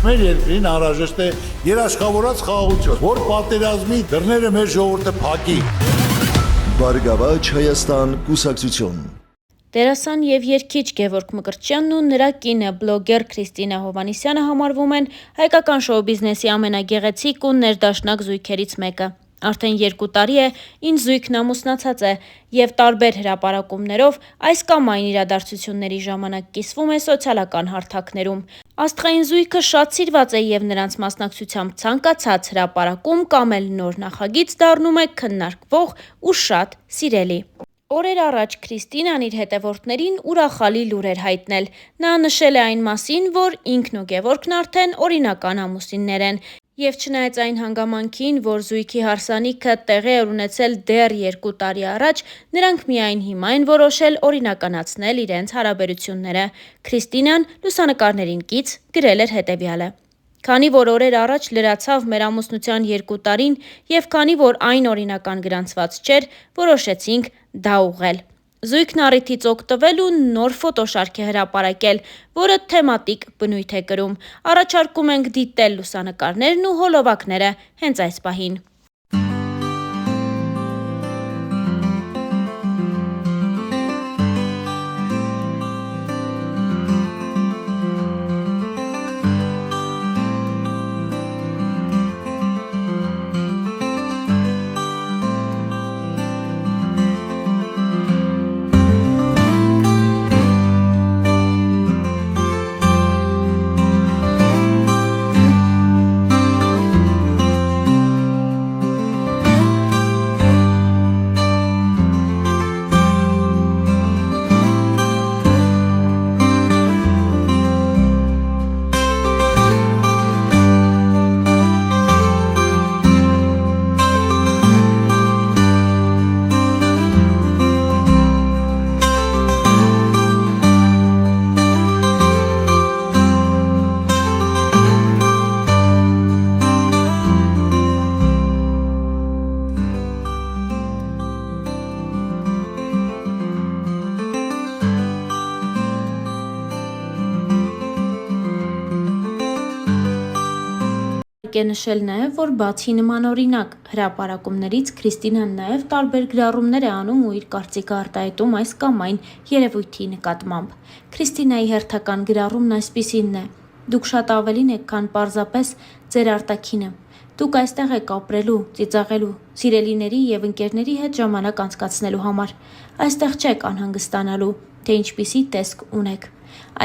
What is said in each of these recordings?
Մեր երկրին անհրաժեշտ է երաշխավորած խաղաղություն, որ պատերազմի դռները մեր ժողովուրդը փակի։ Բարգավաճ Հայաստան կուսակցություն։ Դերասան եւ երգիչ Գևորգ Մկրտչյանն ու նրա կինը բլոգեր Քրիստինա Հովհաննիսյանը համարվում են հայկական շոու բիզնեսի ամենագեղեցիկ ու ներդաշնակ զույգերից մեկը։ Արդեն 2 տարի է, ինչ զույգն ամուսնացած է եւ տարբեր հրապարակումներով այս կամ այն իրադարձությունների ժամանակ կիսվում է սոցիալական հարթակներում։ Աստղային զույգը շատ սիրված է եւ նրանց մասնակցությամբ ցանկացած հրապարակում կամ էլ նոր նախագիծ դառնում է քննարկվող ու շատ սիրելի։ Օրեր առաջ Քրիստինան իր հետևորդներին ուրախալի լուր էր հայտնել։ Նա նշել է այն մասին, որ ինքն ու Գևորգն արդեն օրինական ամուսիններ են։ Եվ չնայած այն հանգամանքին, որ զույգի հարսանիքը տեղի է ունեցել դեռ 2 տարի առաջ, նրանք միայն հիմա են որոշել օրինականացնել իրենց հարաբերությունները։ Քրիստինան լուսանկարներին կից գրել էր հետևյալը. Քանի որ օրեր առաջ լրացավ մեր ամուսնության 2 տարին եւ քանի որ այն օրինական գրանցված չէր, որոշեցինք դա ուղղել։ Զույգն առիթից օգտվել ու նոր ֆոտոշարք է հրապարակել, որը թեմատիկ բնույթ է կրում։ Առաջարկում ենք դիտել լուսանկարներն ու հոլովակները հենց այս պահին։ Է նշել նաև, որ բացի նմանօրինակ հրապարակումներից Քրիստինան նաև տարբեր գրառումներ է անում ու իր կարծիքը արտահայտում այս կամ այն երևույթի նկատմամբ։ Քրիստինայի հերթական գրառումն այսպիսինն է. Դուք շատ ավելին եք, քան պարզապես ձեր արտաքինը։ Դուք այստեղ եք ապրելու, ծիծաղելու, սիրելիների եւ ընկերների հետ ժամանակ անցկացնելու համար։ Այստեղ չեք անհանգստանալու, թե ինչպիսի տեսք ունեք։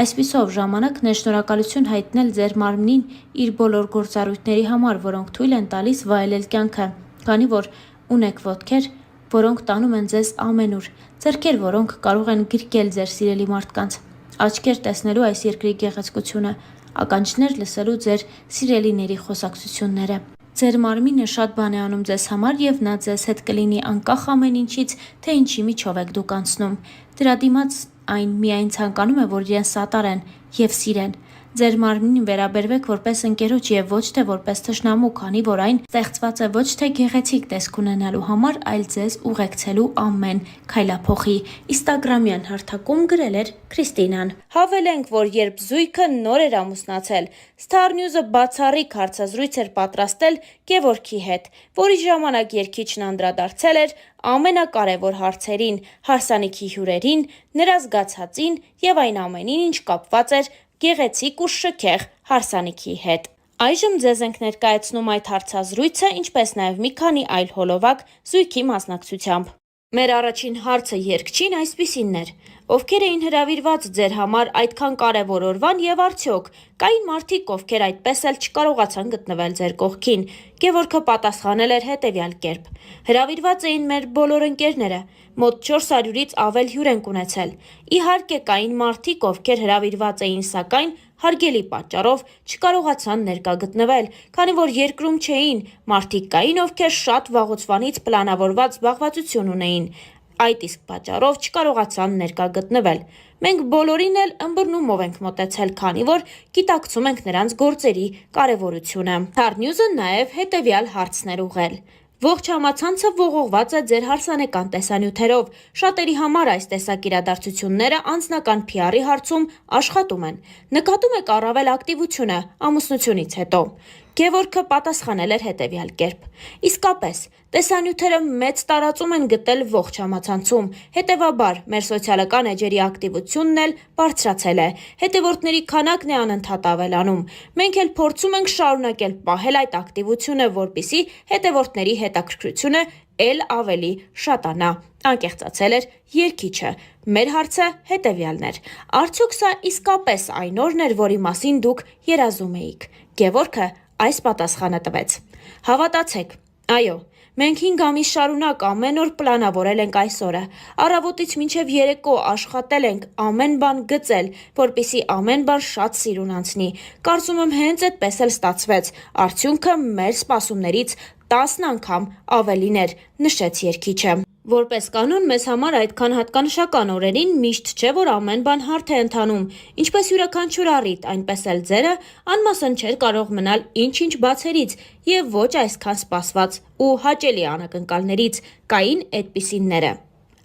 Այսպիսով ժամանակն է շնորհակալություն հայտնել ձեր մարմնին իր բոլոր գործառույթների համար, որոնք թույլ են տալիս վայելել կյանքը, քանի որ ունեք ոտքեր, որոնք տանում են ձեզ ամենուր, ձեռքեր, որոնք կարող են գրկել ձեր սիրելի մարդկանց, աչքեր տեսնելու այս երկրի գեղեցկությունը, ականջներ լսելու ձեր սիրելիների խոսակցությունները։ Ձեր մարմինը շատ բան է անում ձեզ համար եւ նա ձեզ հետ կլինի անկախ ամեն ինչից, թե ինչի միջով եք դուք անցնում։ Դրա դիմաց այն միայն ցանկանում է, որ իրեն սատարեն եւ սիրեն։ Ձեր մարմնին վերաբերվեք որպես ընկերոջ եւ ոչ թե որպես թշնամու, քանի որ այն ստեղծված է ոչ թե գեղեցիկ տեսք ունենալու համար, այլ ձեզ ուղեկցելու ամեն քայլափոխի։ Instagram-յան հարթակում գրել էր Քրիստինան։ Հավելենք, որ երբ զույգը նոր էր ամուսնացել, Star News-ը բացառիկ հարցազրույց էր պատրաստել Գևորգի հետ, որի ժամանակ երգիչն անդրադարձել էր ամենակարևոր հարցերին, հարսանիքի հյուրերին, նրա զգացածին եւ այն ամենին, ինչ կապված էր գեղեցիկ ու շքեղ հարսանիքի հետ։ Այժմ ձեզ ենք ներկայացնում այդ հարցազրույցը, ինչպես նաև մի քանի այլ հոլովակ զույգի մասնակցությամբ։ Մեր առաջին հարցը երգչին այսպիսինն էր. Ովքեր էին հրավիրված ձեր համար այդքան կարևոր օրվան եւ արդյոք կային մարդիկ, ովքեր այդպես էլ չկարողացան գտնվել ձեր կողքին։ Գևորգը պատասխանել էր հետևյալ կերպ. Հրավիրված էին մեր բոլոր ընկերները, մոտ 400-ից ավել հյուր ենք ունեցել։ Իհարկե կային մարդիկ, ովքեր հրավիրված էին, սակայն հարգելի պատճառով չկարողացան ներկա գտնվել, քանի որ երկրում չէին, մարդիկ կային, ովքեր շատ վաղուցվանից պլանավորված զբաղվածություն ունեին, այդ իսկ պատճառով չկարողացան ներկա գտնվել։ Մենք բոլորին էլ ըմբռնումով ենք մոտեցել, քանի որ գիտակցում ենք նրանց գործերի կարևորությունը։ Star News-ը նաև հետևյալ հարցներ ուղղել. Ողջ համացանցը ողողված է ձեր հարսանեկան տեսանյութերով։ Շատերի համար այս տեսակ իրադարձությունները անձնական PR-ի հարցում աշխատում են։ Նկատում եք առավել ակտիվությունը ամուսնությունից հետո։ Գևորգը պատասխանել էր հետևյալ կերպ. Իսկապես, տեսանյութերը մեծ տարածում են գտել ողջ համացանցում, հետևաբար մեր սոցիալական էջերի ակտիվությունն էլ բարձրացել է, հետևորդների քանակն է անընդհատ ավելանում։ Մենք էլ փորձում ենք շարունակել պահել այդ ակտիվությունը, որպեսզի հետևորդների հետաքրքրությունը էլ ավելի շատանա, անկեղծացել էր երգիչը։ Մեր հարցը հետևյալն էր. արդյոք սա իսկապես այն օրն էր, որի մասին դուք երազում էիք։ Գևորգը այս պատասխանը տվեց. Հավատացեք, այո, մենք 5 ամիս շարունակ ամեն օր պլանավորել ենք այս օրը։ Առավոտից մինչև երեկո աշխատել ենք, ամեն բան գծել, որպեսզի ամեն բան շատ սիրուն անցնի։ Կարծում եմ հենց այդպես էլ ստացվեց։ Արդյունքը մեր սպասումներից 10 անգամ ավելին էր, նշեց երգիչը։ Որպես կանոն, մեզ համար այդքան հատկանշական օրերին միշտ չէ, որ ամեն բան հարթ է ընթանում, ինչպես յուրաքանչյուր առիթ, այնպես էլ ձերը անմասն չէր կարող մնալ ինչ-ինչ բացերից եւ ոչ այսքան սպասված ու հաճելի անակնկալներից կային այդպիսինները։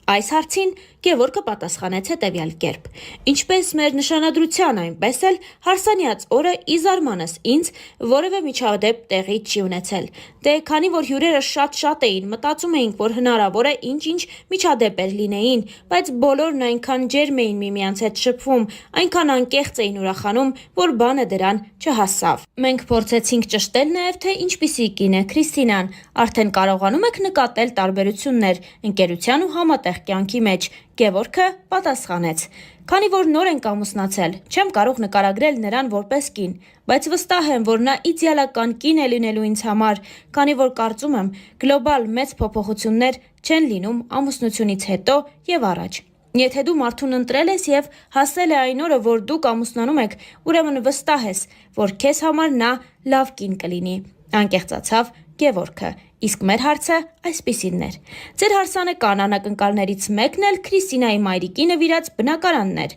Այս հարցին Գևորգը պատասխանեց հետևյալ կերպ. Ինչպես մեր նշանադրության, այնպես էլ հարսանյաց օրը ի զարմանս ինձ որևէ միջադեպ տեղի չի ունեցել։ Դե քանի որ հյուրերը շատ էին, մտածում էինք, որ հնարավոր է ինչ-ինչ միջադեպեր լինեին, բայց բոլորն այնքան ջերմ էին միմյանց հետ շփվում, այնքան անկեղծ էին ուրախանում, որ բանը դրան չհասավ։ Մենք փորձեցինք ճշտել նաև, թե ինչպիսի կին է Քրիստինան, արդեն կարողանում եք նկատել տարբերություններ ընկերության ու համատեղ կյանքի մեջ։ Գևորգը պատասխանեց. Քանի որ նոր ենք ամուսնացել, չեմ կարող նկարագրել նրան որպես կին, բայց վստահ եմ, որ նա իդեալական կին է լինելու ինձ համար, քանի որ կարծում եմ, գլոբալ մեծ փոփոխություններ չեն լինում ամուսնությունից հետո եւ առաջ։ Եթե դու մարդուն ընտրել ես եւ հասել է այն օրը, որ դուք ամուսնանում եք, ուրեմն վստահ ես, որ քեզ համար նա լավ կին կլինի, անկեղծացավ Գևորգը։ Իսկ մեր հարցը այսպիսինն էր. Ձեր հարսանեկան անակնկալներից մեկն էլ Քրիստինայի մայրիկի նվիրած բնակարանն էր,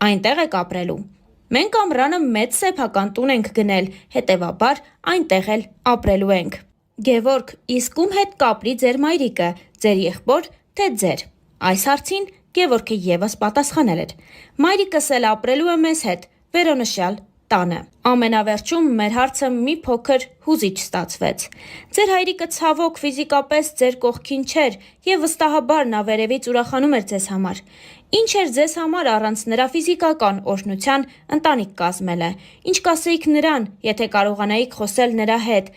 այնտեղ եք ապրելու։ Մենք ամռանը մեծ սեփական տուն ենք գնել, հետևաբար այնտեղ էլ ապրելու ենք։ Գևորգ, իսկ ում հետ կապրի ձեր մայրիկը, ձեր եղբոր, թե ձեր։ Այս հարցին Գևորգը եւս պատասխանել էր. Մայրիկս էլ ապրելու է մեզ հետ, վերոնշյալ տանը։ Ամենավերջում մեր հարցը մի փոքր հուզիչ ստացվեց։ Ձեր հայրիկը ցավոք ֆիզիկապես ձեր կողքին չէր եւ վստահաբար նա վերևից ուրախանում էր ձեզ համար։ Ինչ էր ձեզ համար առանց նրա ֆիզիկական օրհնության ընտանիք կազմելը։ Ինչ կասեիք նրան, եթե կարողանայիք խոսել նրա հետ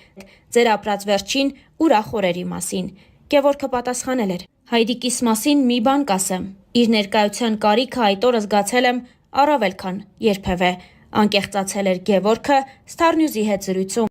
ձեր ապրած վերջին ուրախ օրերի մասին։ Գևորգը պատասխանել էր. Հայրիկիս մասին մի բան կասեմ։ Իր ներկայության կարիքը այդ օրը զգացել եմ առավել քան երբևէ, անկեղծացել էր Գևորգը Star News-ի հետ զրույցում։